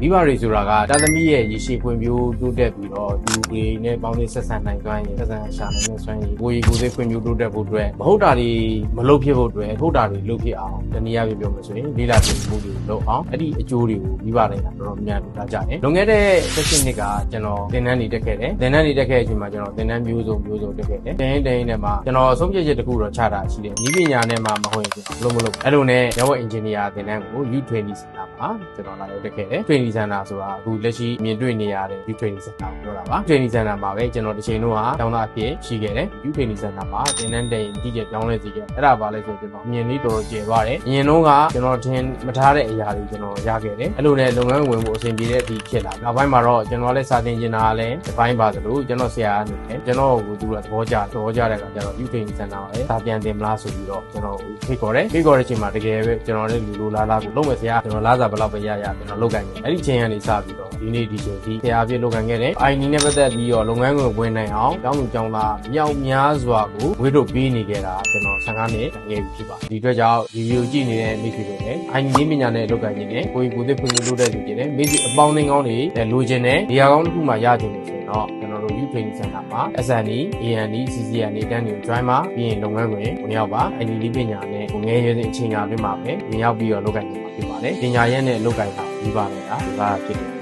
မိဘတွေဆိုတာကတာသမီရဲ့ရေရှည်ဖွံ့ဖြိုးတိုးတက်ပြီးတော့ဒီတွေနဲ့ပေါင်းသင်းဆက်ဆံနိုင်စွမ်းရည်ဆက်ဆံရှာနိုင်တဲ့စွမ်းရည်ကိုယ်ကိုယ်စိတ်ဖွံ့ဖြိုးတိုးတက်ဖို့အတွက်မဟုတ်တာတွေမလုပ်ဖြစ်ဖို့အတွက်ဟုတ်တာတွေလုပ်ဖြစ်အောင်တနည်းအားဖြင့်ပြောမယ်ဆိုရင်လေးလာပြင်မှုတွေလုပ်အောင်အဲ့ဒီအကျိုးတွေကိုမိဘတွေကတော်တော်များများလုပ်ကြတယ်လွန်ခဲ့တဲ့17နှစ်ကကျွန်တော်သင်တန်းတွေတက်ခဲ့တယ်သင်တန်းတွေတက်ခဲ့တဲ့အချိန်မှာကျွန်တော်သင်တန်းမျိုးစုံတက်ခဲ့တယ်တိုင်းနဲ့မှာကျွန်တော်ဆုံးဖြတ်ချက်တစ်ခုတော့ချတာရှိတယ်ဤပညာနဲ့မှမဟုတ်ရင်ကျွန်တော်မလုပ်အဲ့လိုနဲ့ Network Engineer သင်တန်းကို U20 Center မှာကျွန်တော်လာရောက်တက်ခဲ့တယ် Training Center ဆိုတာအခုလက်ရှိမြင်တွေ့နေရတဲ့ U20 Center ကိုပြောတာပါ Training Center မှာပဲကျွန်တော်တစ်ချိန်လုံးကကျောင်းသားအဖြစ်ရှိခဲ့တယ် U20 Center မှာသင်တန်းတက်ရင်ကြီးကျယ်ပြောင်းလဲစေခဲ့အဲ့ဒါပါလဲဆိုကျွန်တော်အမြင်လေးတော်တော်ကျယ်သွားတယ်အရင်တော့ကကျွန်တော်ထင်မထားတဲ့အရာတွေကျွန်တော်ရခဲ့တယ်အဲ့လိုနဲ့လုပ်ငန်းဝင်ဖို့အဆင်ပြေတဲ့အထိဖြစ်လာနောက်ပိုင်းမှာတော့ကျွန်တော်လည်းစာသင်ကျင်တာလည်းတစ်ပိုင်းပါသလိုကျွန်တော်ဆရာအနေနဲ့ကျွန်တော်ကိုသူကသဘောကျတဲ့အခါကျတော့ U20 Center မှာလည်းစာပြန်တင်မလားဆိုပြီးတော့ကျွန်တော်ဖိတ်ခေါ်တဲ့အချိန်မှာတကယ်ပဲကျွန်တော်လည်းလူလိုလားကိုလုပ်မယ်ဆရာကျွန်တော်လားစာဘယ်လောက်ပဲရကျွန်တော်လုပ်ကိုင်တယ်အဲ့ဒီချိန်ကနေစပြီးတော့ဒီနေ့ဒီချိန်ဒီဆရာအဖြစ်လုပ်ကိုင်ခဲ့တယ် IT နဲ့ပတ်သက်ပြီးတော့လုပ်ငန်းဝင်နိုင်အောင်ကျောင်းသူကျောင်းသားမြောက်များစွာကိုဝေထုတ်ပေးနေခဲ့တာကျွန်တော်15နှစ်ငယ်ပြီဖြစ်ပါတယ်ဒီအတွက်ကြောင့်ဒီဗီဒီယိုကြည့်နေတဲ့မိခင်တွေလည်း IT နည်းပညာနဲ့လုပ်ကိုင်နေတယ်ကိုယ်ဖွံ့ဖြိုးတိုးတက်စေခြင်းနဲ့မိတ်ဆွေအပေါင်းအသင်းကောင်းတွေလိုချင်တဲ့နေရာကောင်းတစ်ခုမှရချင်တယ်ဆိုရင်တော့ကျွန်တော်တို့ U20 Center မှာ SNE ANE CCNE တန်းတွေကို join မှာပြီးရင်လုပ်ငန်းဝင်ဝင်ရောက်ပါIT နည်းပညာနဲ့ငယ်ရွယ်စဉ်အချိန်ကအတွင်းမှာပဲဝင်ရောက်ပြီးတော့လုပ်ကိုင်နေမှာဖြစ်ပါတယ်ပညာရေးနဲ့လုပ်ကိုင်တာပြီးပါတယ်ဒါဖြစ်တယ်